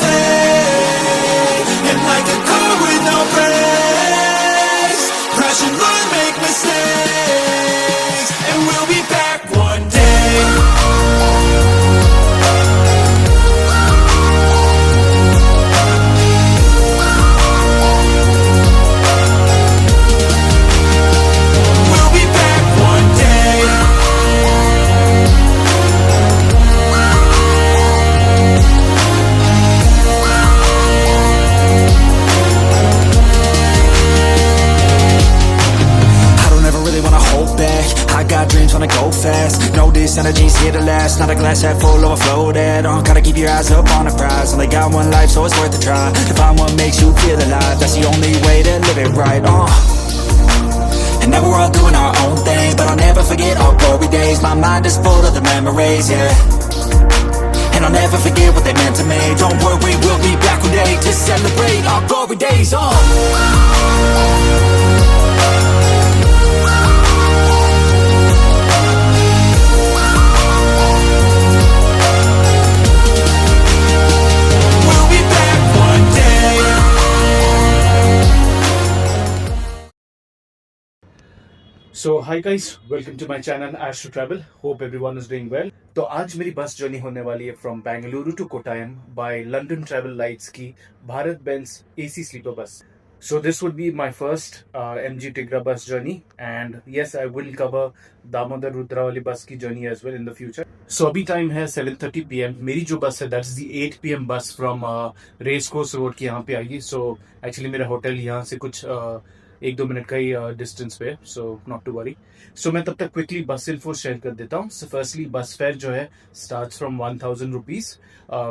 fade. And like a car with no brakes, crash and learn, make mistakes, and we'll be back one day. We'll be back one day. I don't ever really wanna hold back. I got dreams, wanna go fast. Know this energy's here to last. Not a glass half full, overflowed. Gotta keep your eyes up on the prize. Only got one life, so it's worth a try. To find what makes you feel alive, that's the only way to live it right. And now we're all doing our own thing, but I'll never forget our glory days. My mind is full of the memories, yeah. And I'll never forget what they meant to me. Don't worry, we'll be back one day to celebrate our glory days. We'll be back one day. So hi guys, welcome to my channel Ash to Travel. Hope everyone is doing well. तो आज मेरी bus journey होने वाली है from Bengaluru to Kottayam by London travel lights की Bharat Benz AC sleeper bus. So this would be my first MG Tigra bus journey, and yes, I will cover Damodar Rudra वाली बस की journey as well in the future. So अभी time है 7:30 PM. मेरी जो बस है that's the 8 PM बस from रेस कोर्स रोड की यहाँ पे आएगी. So actually मेरा होटल यहाँ से कुछ 1-2 मिनट का ही डिस्टेंस पे है, सो नॉट टू वरी. सो मैं तब तक क्विकली बस इन्फो शेयर कर देता हूँ. सो फर्स्टली बस फेयर जो है स्टार्ट्स फ्रॉम 1000 रुपीज,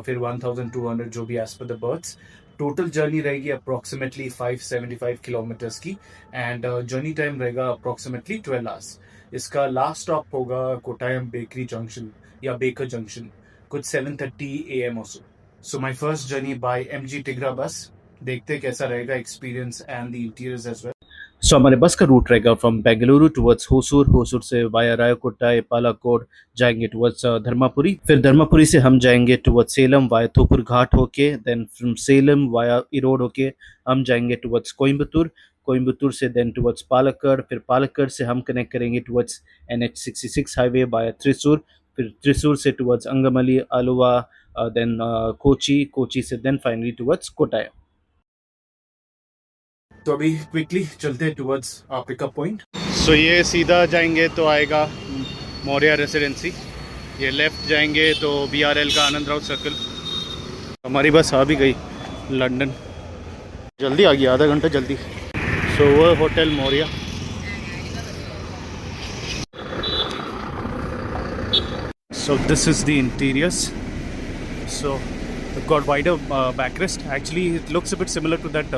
फिर 1200 जो भी as per the birds. Total journey रहेगी अप्रोक्सीमेटली 575 किलोमीटर्स की, एंड जर्नी टाइम रहेगा अप्रोक्सीमेटली 12 आवर्स. इसका लास्ट स्टॉप होगा कोटायम बेकरी जंक्शन या बेकर जंक्शन, कुछ 7:30 AM also. So my first journey by MG टिग्रा बस. देखते कैसा रहेगा experience and the interiors as well. So हमारे बस का रूट रहेगा फ्रॉम बेंगलुरु टुवर्ड्स होसूर, होसूर से वाया रायकोटा पालाकोड जाएंगे टुवर्ड्स धर्मापुरी, फिर धर्मापुरी से हम जाएंगे टुवर्ड्स सेलम वाया थोपुर घाट होके, then from Salem via Erode होके हम जाएंगे टुवर्ड्स कोयम्बतूर, कोयम्बतूर से देन टुवर्ड्स पालक्कड़, फिर पालक्कड़ से हम कनेक्ट करेंगे टुवर्ड्स NH66 हाईवे बाया त्रिशूर, फिर त्रिशूर से टुवर्ड्स अंगमली आलुवा, देन कोची, कोची से देन फाइनली टुवर्ड्स कोटायम. तो अभी क्विकली चलते हैं टुवर्ड्स पिकअप पॉइंट. सो ये सीधा जाएंगे तो आएगा मौर्या रेसिडेंसी, ये लेफ्ट जाएंगे तो BRL का आनंद राउत सर्कल. हमारी बस आ भी गई लंदन, जल्दी आ गई, आधा घंटा जल्दी. सो वो hotel Maurya. So this is the interiors. So we've got wider backrest. Actually it looks a bit similar to that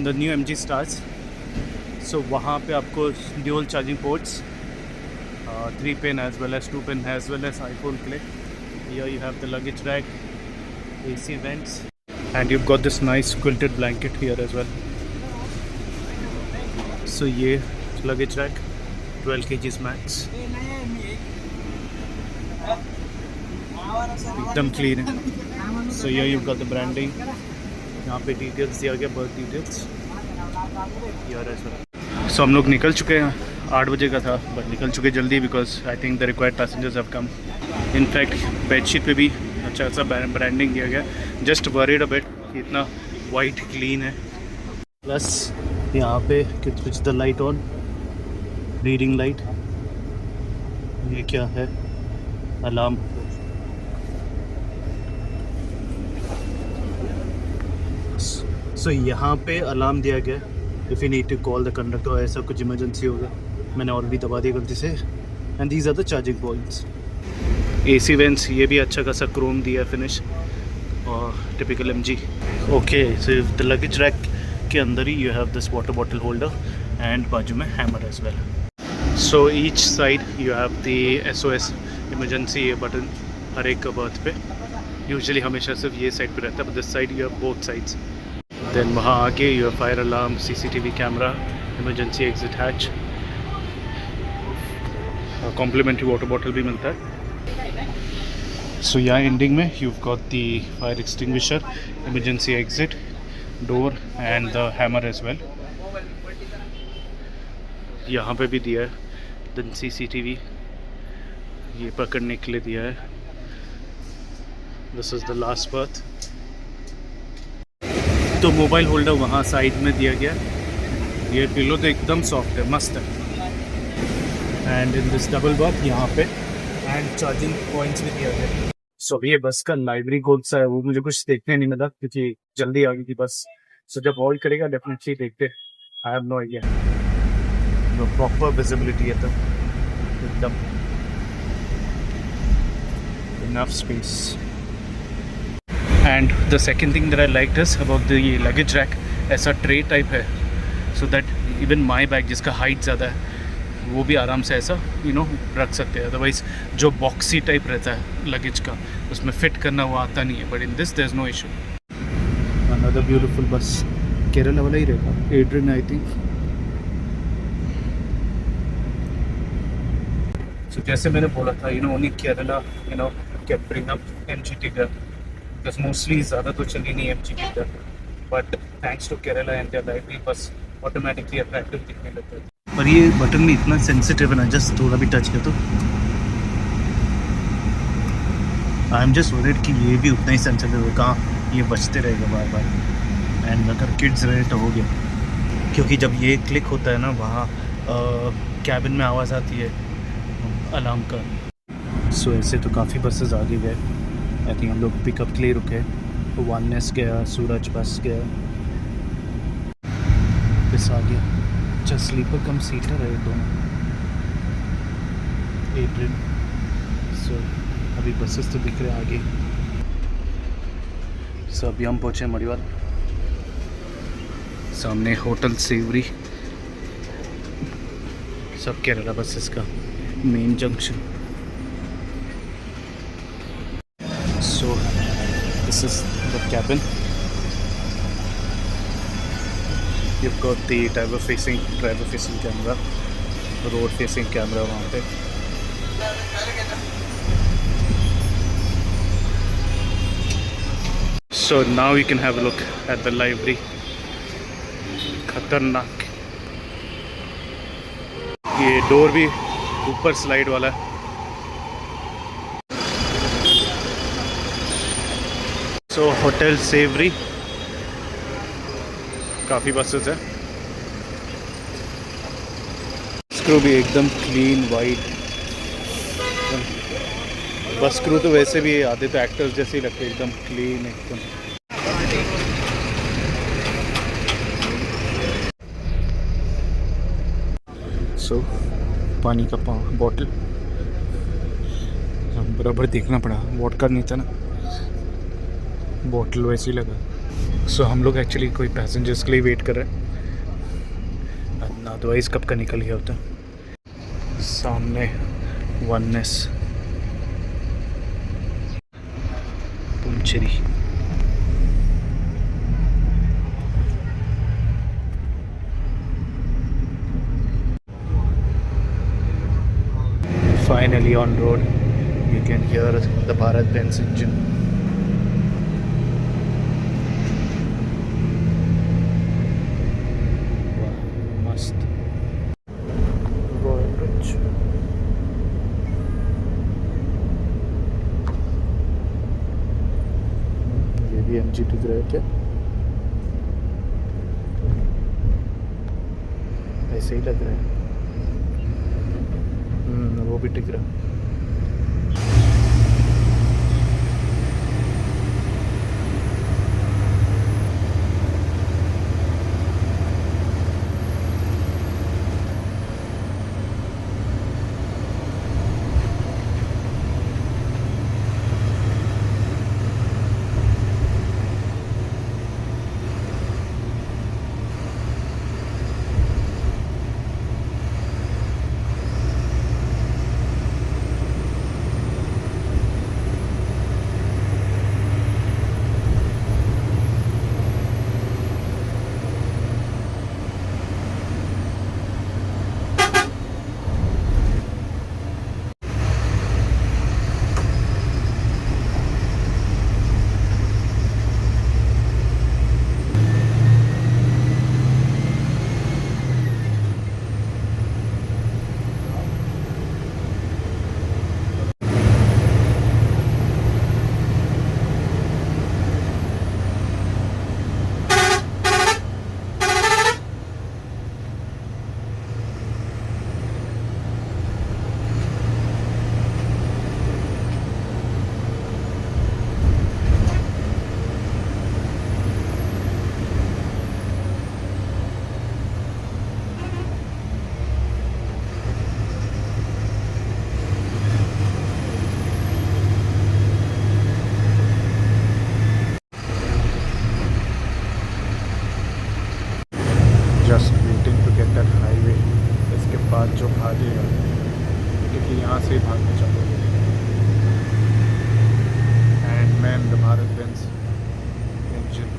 the new MG Stars. So वहाँ पे आपको dual charging ports, 3 pin as well as 2 pin as well as iPhone play. Here you have the luggage rack, AC vents, and you've got this nice quilted blanket here as well. So ये luggage rack 12 kgs max, एकदम clean है. सो here you've got the branding, यहाँ पे details दिया गया, birth details here as well. सो हम लोग निकल चुके हैं, 8 बजे का था बट निकल चुके जल्दी because I think the required passengers have come. In fact bedsheet पे भी अच्छा सा ब्रांडिंग दिया गया. जस्ट वरीड अ बिट कि इतना वाइट क्लीन है. प्लस यहाँ पे कुछ the light on, reading light. ये क्या है? अलार्म. सो यहाँ पे अलार्म दिया गया if you need to call the conductor, ऐसा कुछ इमरजेंसी होगा. मैंने ऑलरेडी दबा दिया गलती से. And these are the charging points. AC vents, ये भी अच्छा खासा क्रोम दिया फिनिश और typical MG. Okay, so the luggage rack के अंदर ही you have this water bottle holder and बाजू में hammer as well. So each side you have the SOS emergency button हर एक बर्थ पे. यूजुअली हमेशा सिर्फ ये साइड पे रहता है, but this side you have both sides. Then वहाँ आगे you have fire alarm, CCTV camera, emergency exit hatch, complimentary water bottle भी मिलता है. So yeah, ending में you've got the fire extinguisher, emergency exit, door and the hammer as well. यहाँ पे भी दिया है then CCTV ये पकड़ने के लिए दिया है. This is the last berth. तो मोबाइल होल्डर वहाँ साइड में दिया गया. ये पिलो तो एकदम सॉफ्ट है, मस्त है. And in this double birth यहाँ पे एंड चार्जिंग पॉइंट्स भी दिया गया. सो अभी ये बस का लाइब्रेरी कौन सा है वो मुझे कुछ देखने नहीं मिला क्योंकि जल्दी आ गई थी बस. सो जब होल्ड करेगा डेफिनेटली देखते. I have no idea. No proper visibility है तो एकदम enough space. And the second thing that I liked is about the ये लगेज रैक. ऐसा ट्रे टाइप है so that even my bag जिसका हाइट ज़्यादा है वो भी आराम से ऐसा रख सकते हैं. अदरवाइज जो बॉक्सी टाइप रहता है लगेज का उसमें फिट करना वो आता नहीं है. But in this there is no issue. Another beautiful bus. Kerala वाला ही रहेगा, एड्रियन आई थिंक. सो जैसे मैंने बोला था only Kerala can bring up MGT car because mostly ज़्यादा तो चली नहीं MGT car. But thanks to Kerala and their library bus automatically attractive दिखने लगता है. पर ये बटन में इतना सेंसिटिव है ना, जस्ट थोड़ा भी टच कर तो आई एम जस्ट वरीड कि ये भी उतना ही सेंसिटिव है. कहाँ ये बचते रहेगा बार बार. एंड अगर किड्स रहे तो हो गया क्योंकि जब ये क्लिक होता है ना वहाँ कैबिन में आवाज़ आती है अलार्म का. सो ऐसे तो काफ़ी बसेस आगे गए. आई थिंक हम लोग पिकअप के लिए रुके. वननेस गया, सूरज बस गया, बस आ गया. अच्छा स्लीपर कम सीटर है दोनों. एड्रियन. सो अभी बसेस तो दिख रहे आगे. सो अभी हम पहुँचे मड़ीवाल. सामने होटल सेवरी. सब केरला बसेस का main junction. So this is the cabin. You've got the driver facing camera, road facing camera वहाँ पे. So now you can have a look at the library. खतरनाक. ये डोर भी ऊपर स्लाइड वाला है. So होटल सेवरी. काफ़ी बसेस है. स्क्रू भी एकदम क्लीन वाइट. बस स्क्रू तो वैसे भी आते तो एक्टर्स जैसे ही लगते, एकदम क्लीन एकदम. सो पानी का बॉटल बराबर देखना पड़ा. वोडका नहीं था ना, बॉटल वैसे ही लगा. सो हम लोग एक्चुअली कोई पैसेंजर्स के लिए वेट कर रहे हैं. अदरवाइज कब का निकल गया होता. सामने oneness पुंचेरी. Finally on road, you can hear the Bharat Benz engine. MGT ग्रह क्या ऐसे ही लग रहा है. वो भी टिक रहा. and the Bharat Benz engine.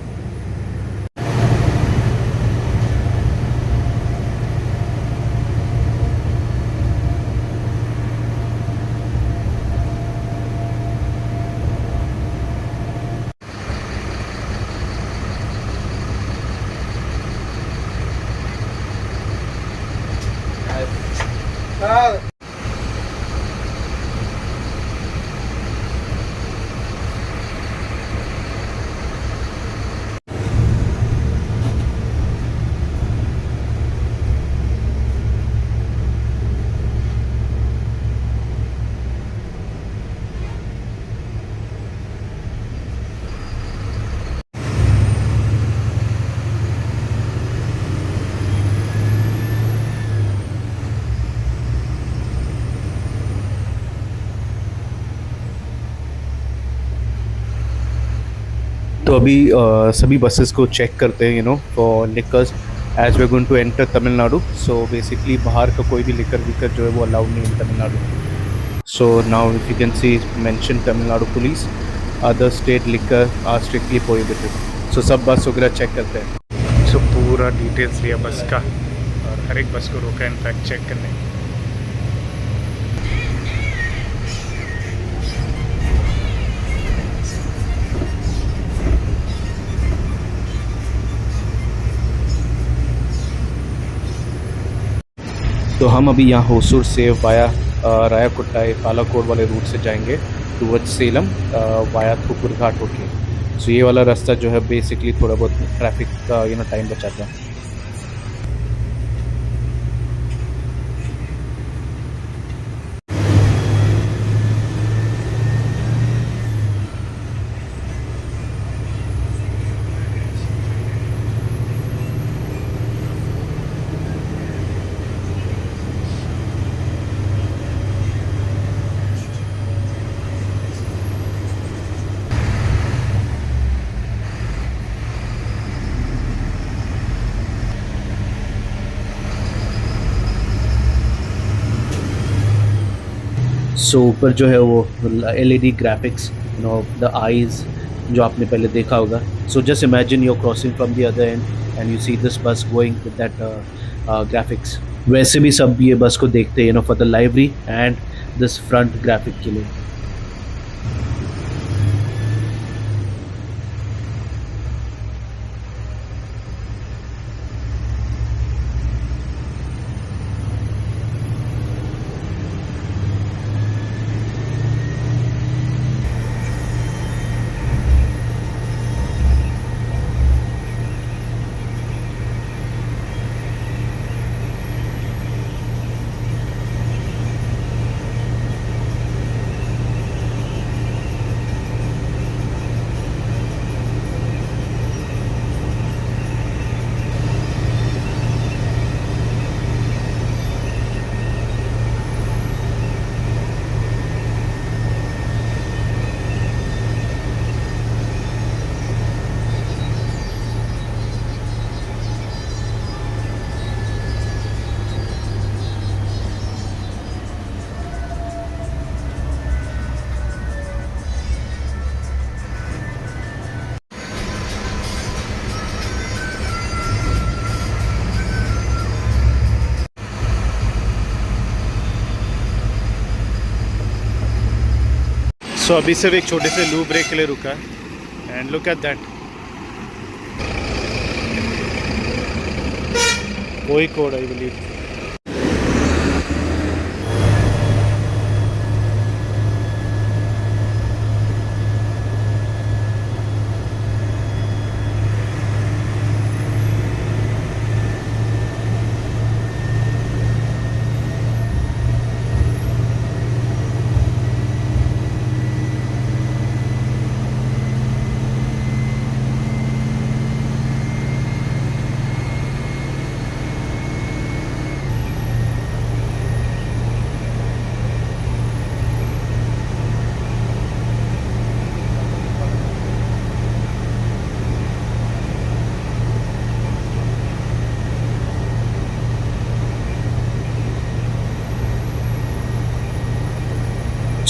तो अभी सभी बसेस को चेक करते हैं for liquors as we going to enter Tamil Nadu. So basically बाहर का कोई भी लिकर विकर जो है वो अलाउड नहीं है Tamil Nadu. So now if you can see mention Tamil Nadu police, other state liquor are strictly prohibited. सो सब बस वगैरह चेक करते हैं. सो पूरा डिटेल्स लिया बस का और हर एक बस को रोका इनफैक्ट चेक करने. तो हम अभी यहाँ होसूर से वाया रायाकोटाई पालाकोड वाले रूट से जाएंगे टुवर्ड्स सेलम वाया थुकुर घाट होके. सो ये वाला रास्ता जो है बेसिकली थोड़ा बहुत ट्रैफिक का टाइम बचाता है. सो ऊपर जो है वो LED ग्राफिक्स द आईज जो आपने पहले देखा होगा. So just imagine you are crossing from the other end and you see this bus going with that graphics. वैसे भी सब ये बस को देखते हैं for the library and this front graphic के लिए. सो अभी सिर्फ एक छोटे से लू ब्रेक के लिए रुका है एंड लुक एट दैट. कोई code I believe.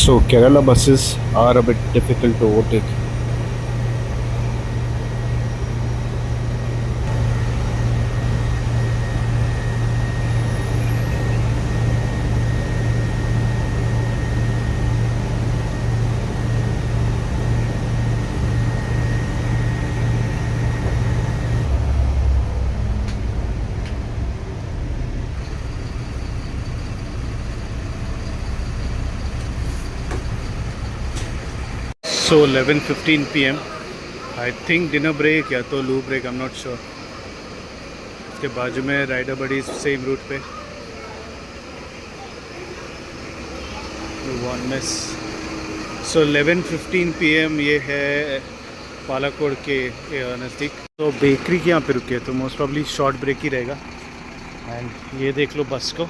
So Kerala buses are a bit difficult to overtake. So 11:15 PM. I think dinner break या तो loo break, I'm not sure. इसके बाजू में राइडर बडीज सेम रूट पे. One miss. So 11:15 PM ये है पालाकोड के नज़दीक. तो बेकरी के यहाँ पे रुके तो मोस्ट प्रॉब्ली शॉर्ट ब्रेक ही रहेगा. एंड ये देख लो बस को.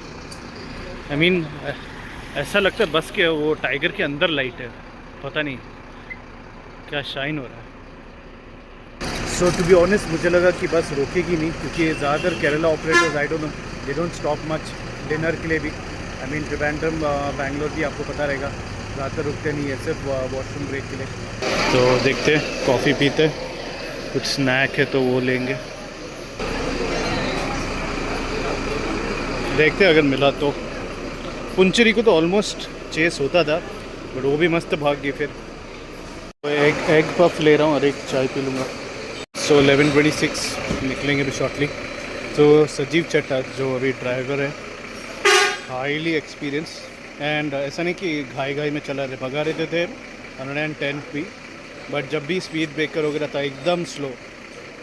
आई मीन ऐसा लगता है बस के वो टाइगर के अंदर लाइट है, पता नहीं क्या शाइन हो रहा है. सो टू बी ऑनेस्ट मुझे लगा कि बस रोकेगी नहीं, क्योंकि ज़्यादातर Kerala operators I don't know they don't stop much dinner के लिए भी. आई मीन ट्रिवेंड्रम बैंगलोर भी आपको पता रहेगा ज़्यादातर रुकते नहीं है, सिर्फ वॉशरूम ब्रेक के लिए. तो देखते हैं, कॉफ़ी पीते, कुछ स्नैक है तो वो लेंगे, देखते अगर मिला तो. पुंचरी को तो ऑलमोस्ट चेस होता था बट वो भी मस्त भाग गई. फिर तो एग पफ ले रहा हूँ और एक चाय पी लूँगा. सो 11:26 निकलेंगे भी शॉर्टली. तो सजीव चट्टा जो अभी ड्राइवर है, हाईली एक्सपीरियंस. एंड ऐसा नहीं कि घाई घाई में चला रहे, भगा रहे थे 110 भी, बट जब भी स्पीड ब्रेकर वगैरह था एकदम स्लो.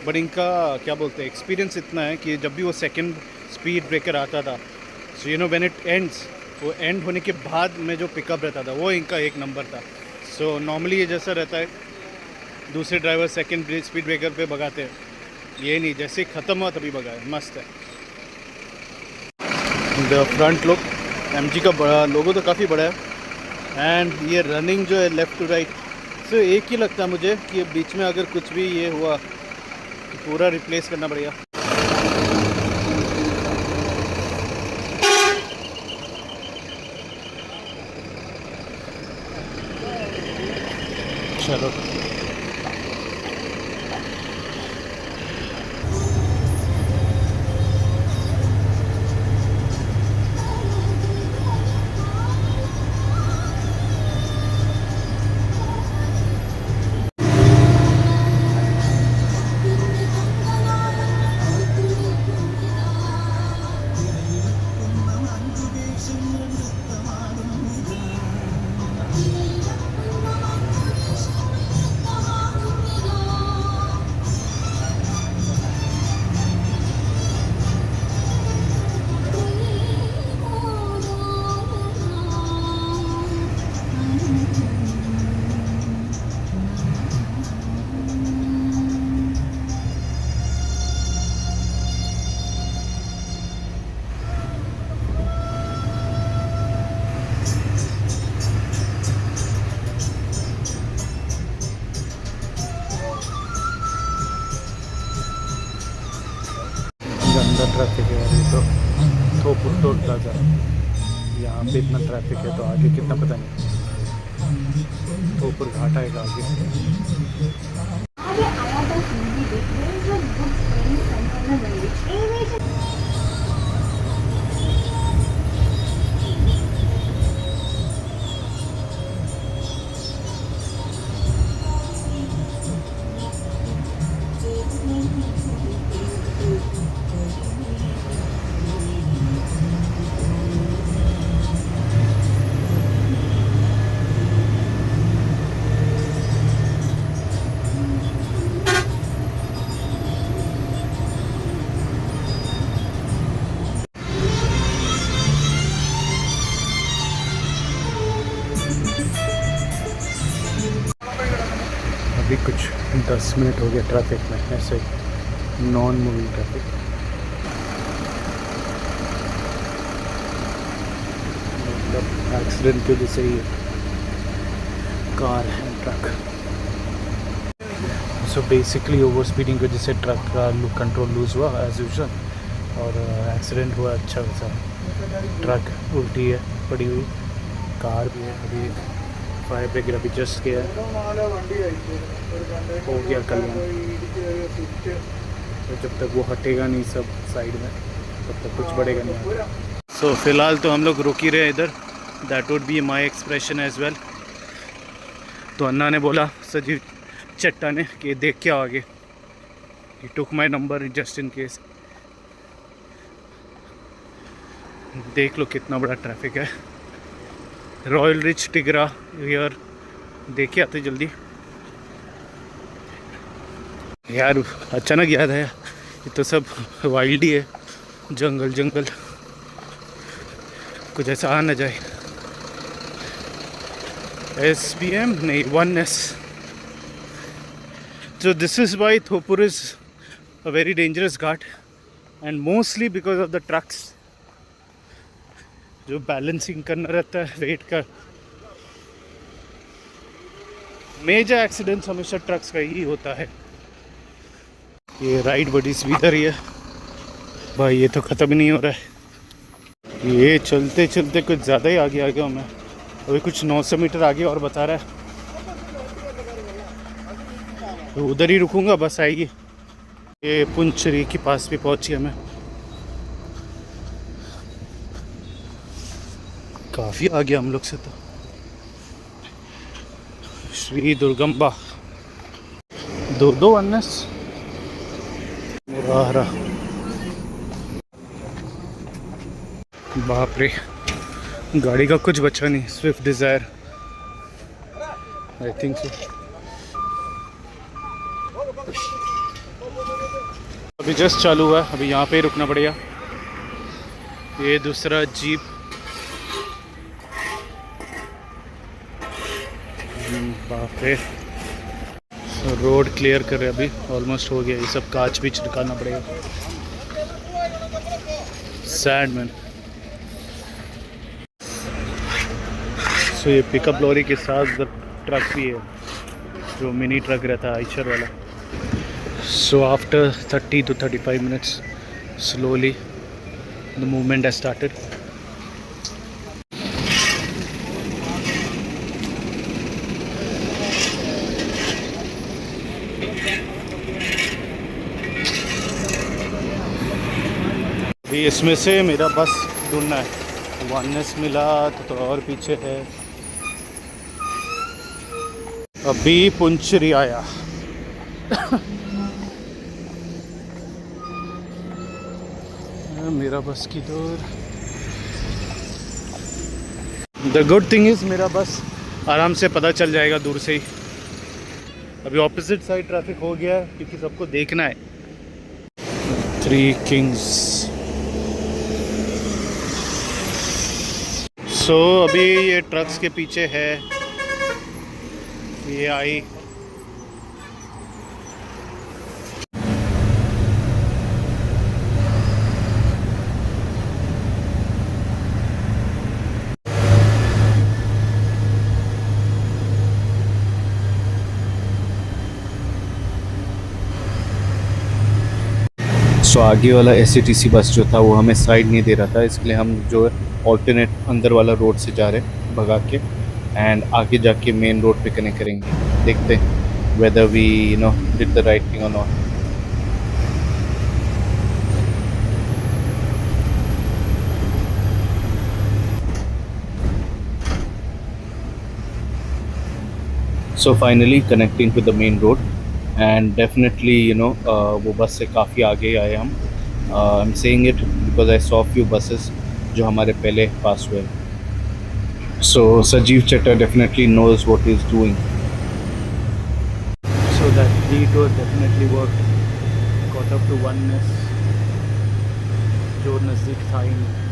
बट इनका क्या बोलते हैं एक्सपीरियंस इतना है कि जब भी वो सेकंड स्पीड ब्रेकर आता था, so you know when it ends, वो एंड होने के बाद में जो पिकअप रहता था वो इनका एक नंबर था. सो नॉर्मली ये जैसा रहता है दूसरे ड्राइवर सेकंड स्पीड ब्रेकर पे भगाते हैं, ये नहीं, जैसे ख़त्म हुआ तभी भगाए. मस्त है. द फ्रंट लुक MG का बड़ा लोगो तो काफ़ी बड़ा है. एंड ये रनिंग जो है लेफ़्ट टू राइट, सो एक ही लगता है मुझे कि बीच में अगर कुछ भी ये हुआ तो पूरा रिप्लेस करना पड़ेगा. चलो ट्रैफिक है अभी तो. थोपुर टोल प्लाजा यहाँ पे इतना ट्रैफिक है, तो आगे कितना पता नहीं. थोपुर घाट आएगा आगे. अभी कुछ 10 मिनट हो गया ट्रैफिक में, ऐसे नॉन मूविंग ट्रैफिक. मतलब एक्सीडेंट की वजह से ही कार है truck. So basically over speeding की वजह से ट्रक का कंट्रोल लूज़ हुआ एज यूजुअल और एक्सीडेंट हुआ. अच्छा वैसा ट्रक उल्टी है पड़ी हुई, कार भी है. अभी फायर ब्रेकर अभी जस्ट किया है, हो गया कल्याण. तो जब तक वो हटेगा नहीं सब साइड में तब तक कुछ बढ़ेगा नहीं. सो फिलहाल तो हम लोग रुक ही रहे हैं इधर. That would be my expression as well. तो अन्ना ने बोला, सजीव चट्टा ने, कि देख के आगे, he took my number just in case. देख लो कितना बड़ा ट्रैफिक है. रॉयल रिच टिगरा हियर, देखे आते जल्दी. यार अचानक याद आया, ये तो सब वाइल्ड ही है, जंगल जंगल, कुछ ऐसा आ ना जाए। SBM नहीं, 1S। So this is why Thopur is a very dangerous ghat, and mostly because of the trucks. जो बैलेंसिंग करना रहता है वेट का, मेजर एक्सीडेंट्स हमेशा ट्रक्स का ही होता है। ये राइड बडीज भी इधर ही है भाई, ये तो ख़त्म ही नहीं हो रहा है। ये चलते चलते कुछ ज़्यादा ही आगे आ गया हूँ मैं, अभी कुछ 900 मीटर आगे और बता रहा है, तो उधर ही रुकूंगा, बस आएगी। ये पुंचरी के पास भी पहुँच गया मैं, काफ़ी आगे हम लोग से तो। श्री दुर्गम्बा 2 1S मुराहरा। बाप रे, गाड़ी का कुछ बचा नहीं। Swift desire I think so. अभी जस्ट चालू हुआ है, अभी यहाँ पे ही रुकना पड़ेगा। ये दूसरा जीप, बाप रे, रोड क्लियर कर रहे, अभी ऑलमोस्ट हो गया। ये सब कांच भी छिड़काना पड़ेगा। Sad man. सो ये पिकअप लॉरी के साथ ट्रक भी है, जो मिनी ट्रक रहता है आइशर वाला। So after 30 to 35 minutes slowly the movement has started. अभी इसमें से मेरा बस ढूंढना है। 1S मिला तो और पीछे है। अभी पुंचरी आया। मेरा बस की दूर। द गुड थिंग इज़ मेरा बस आराम से पता चल जाएगा दूर से ही। अभी ऑपोजिट साइड ट्रैफिक हो गया है, क्योंकि सबको देखना है। 3 Kings। सो अभी ये ट्रक्स के पीछे है, ये आई। सो आगे वाला SCTC बस जो था वो हमें साइड नहीं दे रहा था, इसलिए हम जो है ऑल्टरनेट अंदर वाला रोड से जा रहे हैं भगा के, एंड आगे जाके मेन रोड पे कनेक्ट करेंगे। देखते हैं whether we did the right thing और not. So finally connecting to the main road, and definitely वो बस से काफ़ी आगे आए हम। I am saying it because I saw few buses जो हमारे पहले पास हुए। So Sajeev Chatta definitely knows what he is doing, so that detour definitely worked. Got up to 1S जो नज़दीक था ही नहीं।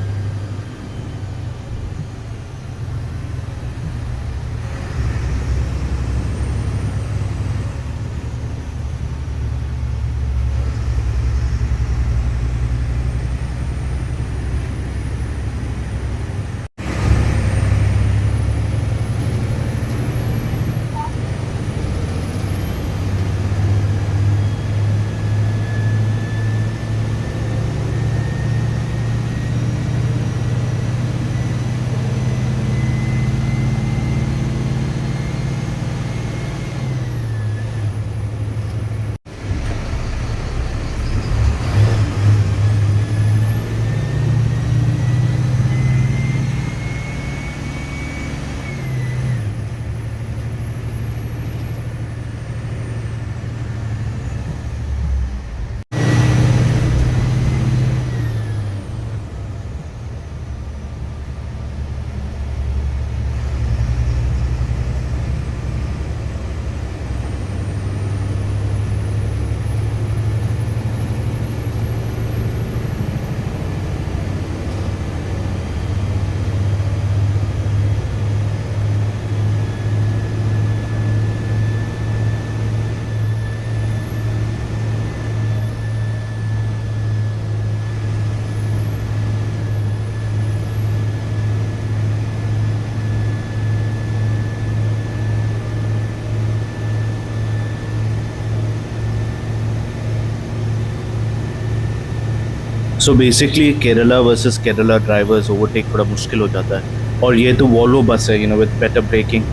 So basically Kerala versus Kerala drivers overtake थोड़ा मुश्किल हो जाता है, और ये तो वॉल्वो बस है, with better braking.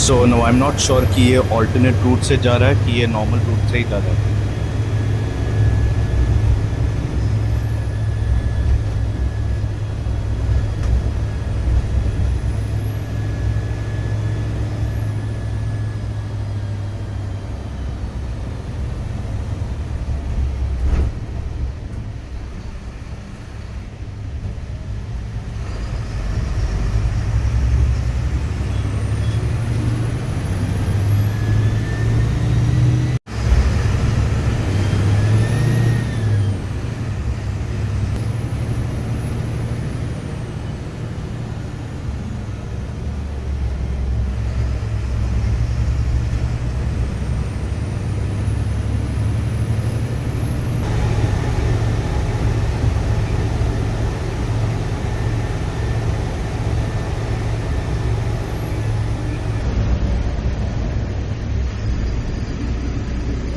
So no I am not sure कि ये ऑल्टरनेट रूट से जा रहा है कि ये नॉर्मल रूट से ही जा रहा है.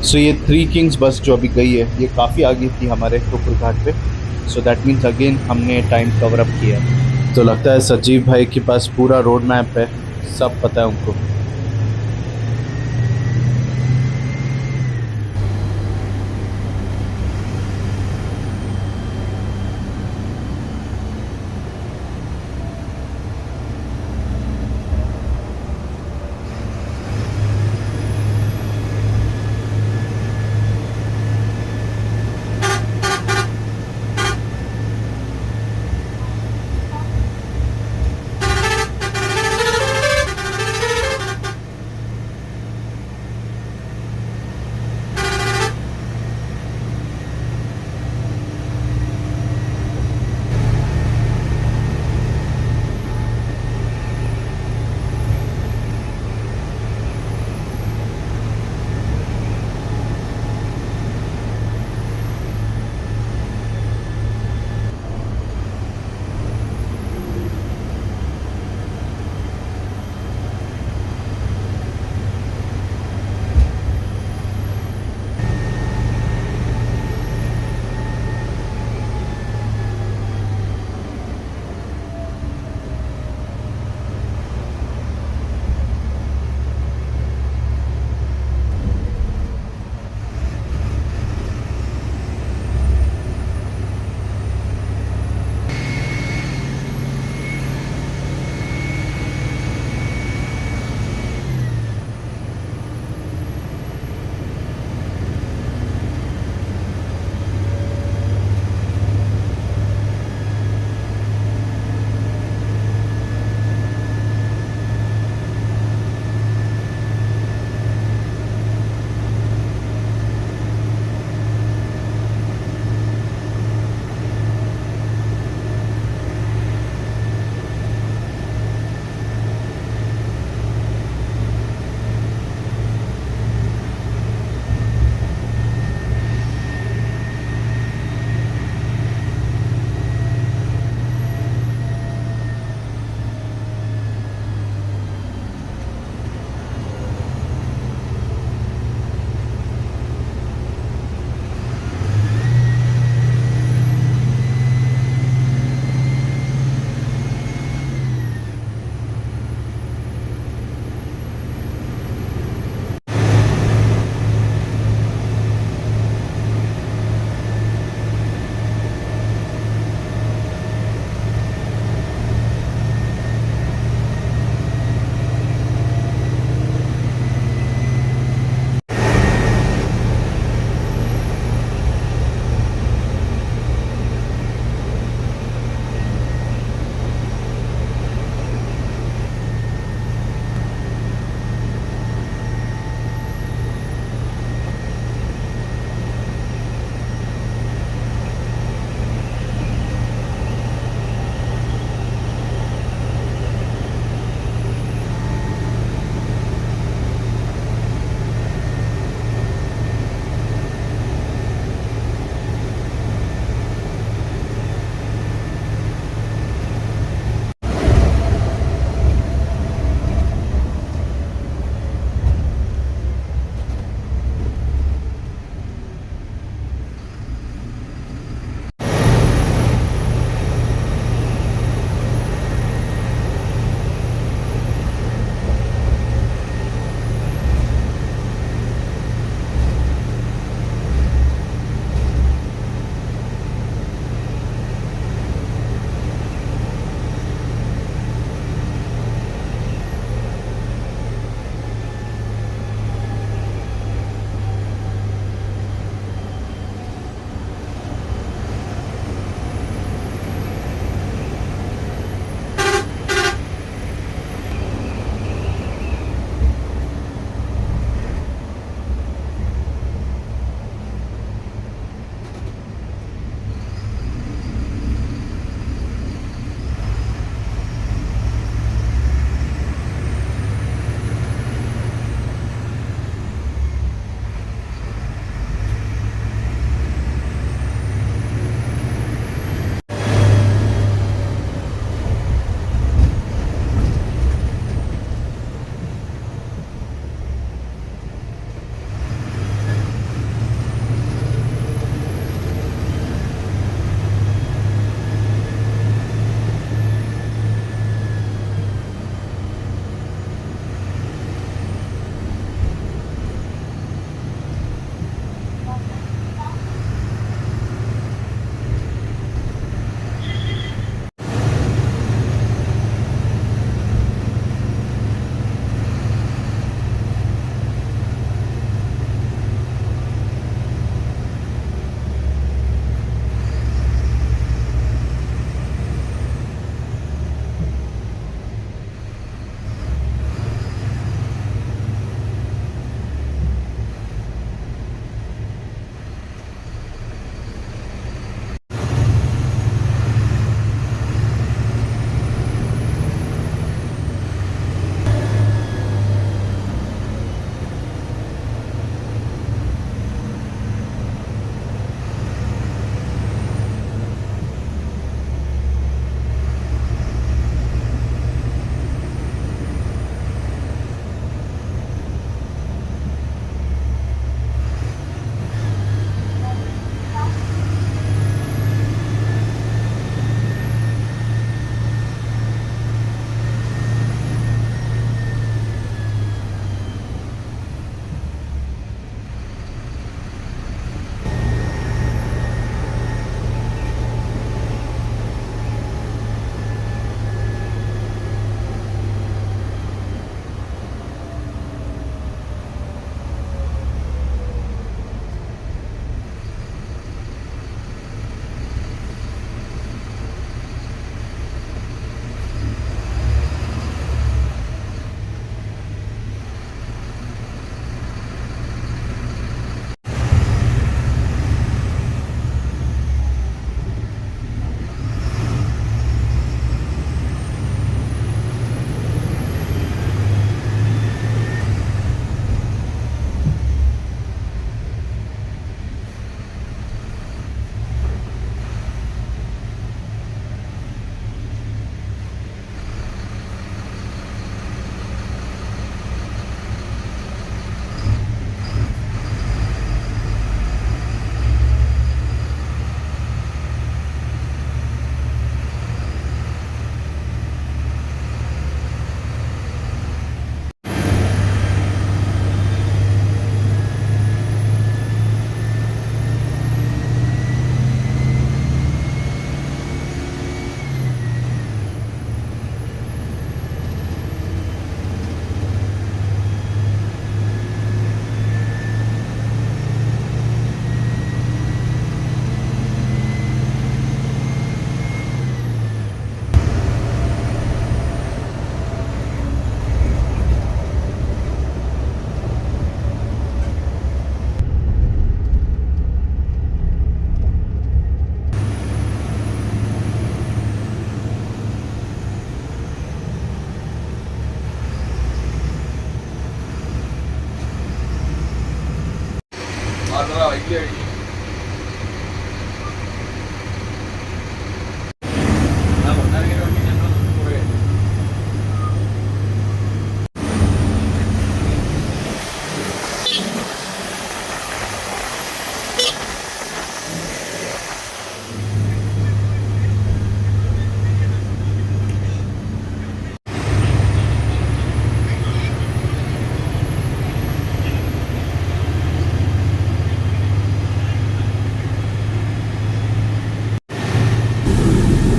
सो ये थ्री किंग्स बस जो अभी गई है ये काफ़ी आगे थी हमारे टोकुर घाट पे. सो दैट मीन्स अगेन हमने टाइम कवर अप किया है. तो लगता है सजीव भाई के पास पूरा रोड मैप है, सब पता है उनको.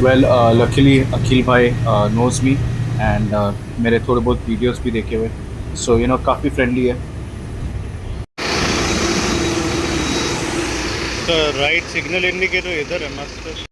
वेल लकीली अखिल भाई नोज मी एंड मेरे थोड़े बहुत वीडियोस भी देखे हुए, सो यू नो काफ़ी फ्रेंडली है। तो राइट सिग्नल इंडिकेटर इधर है मस्त।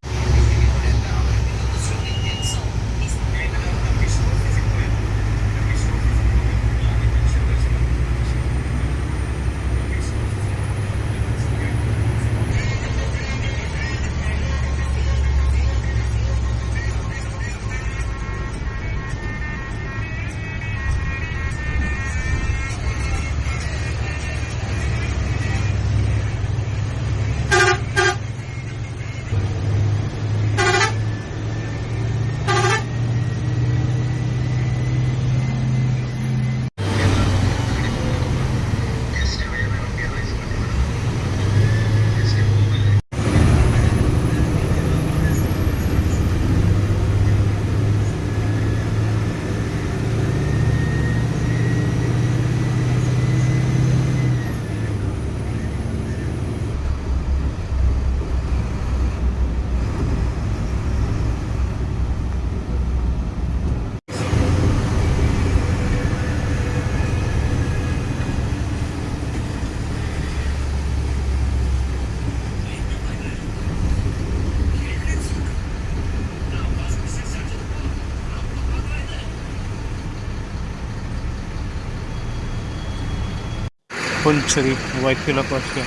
पुंचरी वाइट किला पहुँच गया।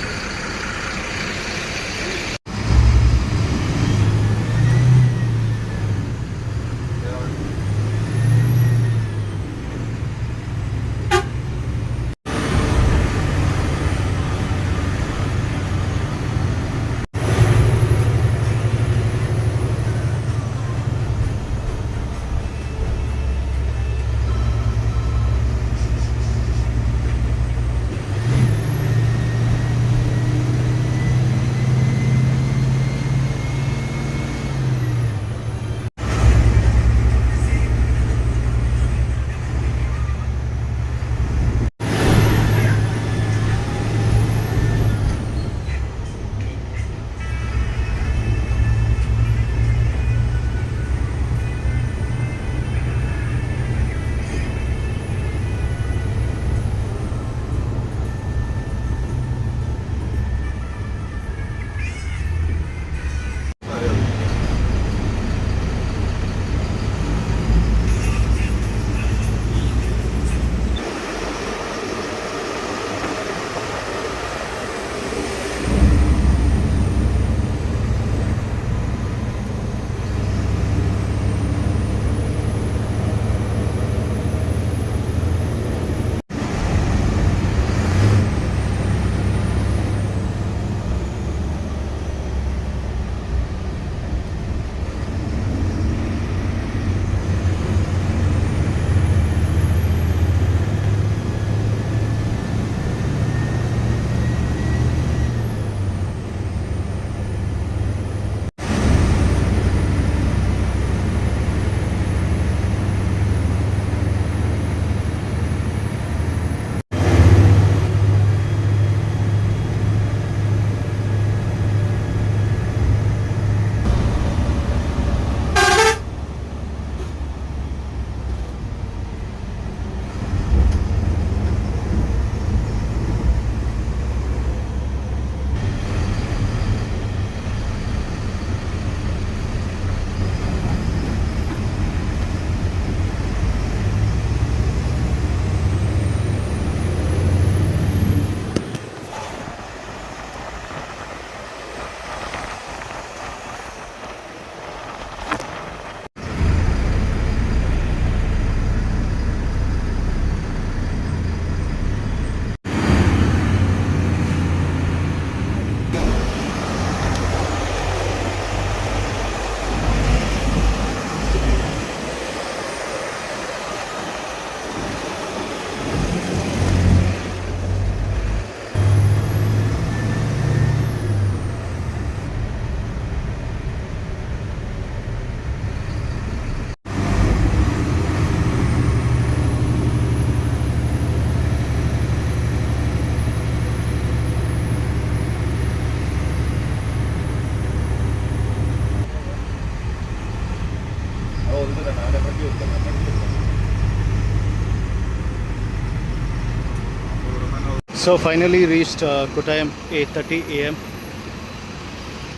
So finally reached Kottayam, 8:30 a.m.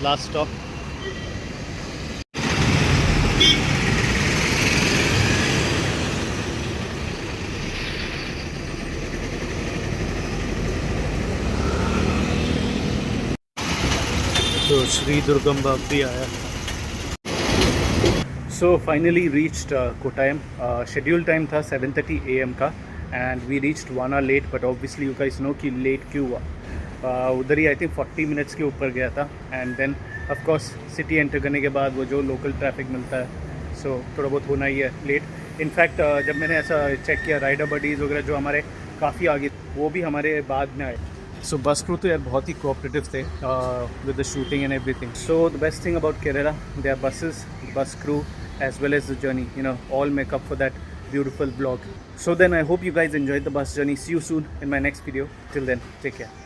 Last stop. तो श्री दुर्गम्बा भी आया. So finally reached Kottayam. Scheduled time था 7:30 a.m. का and we reached 1 hour late, but obviously you guys know कि late क्यों हुआ. उधर ही I think 40 minutes के ऊपर गया था and then of course city enter करने के बाद वो जो local traffic मिलता है, so थोड़ा बहुत होना ही है late. In fact जब मैंने ऐसा चेक किया राइडर बडीज़ वगैरह जो हमारे काफ़ी आगे वो भी हमारे बाद में आए. So bus crew तो यार बहुत ही cooperative थे with the shooting and everything. So the best thing about Kerala, their buses, bus crew, as well as the journey, you know, all make up for that beautiful vlog. So then I hope you guys enjoyed the bus journey. See you soon in my next video. Till then, take care.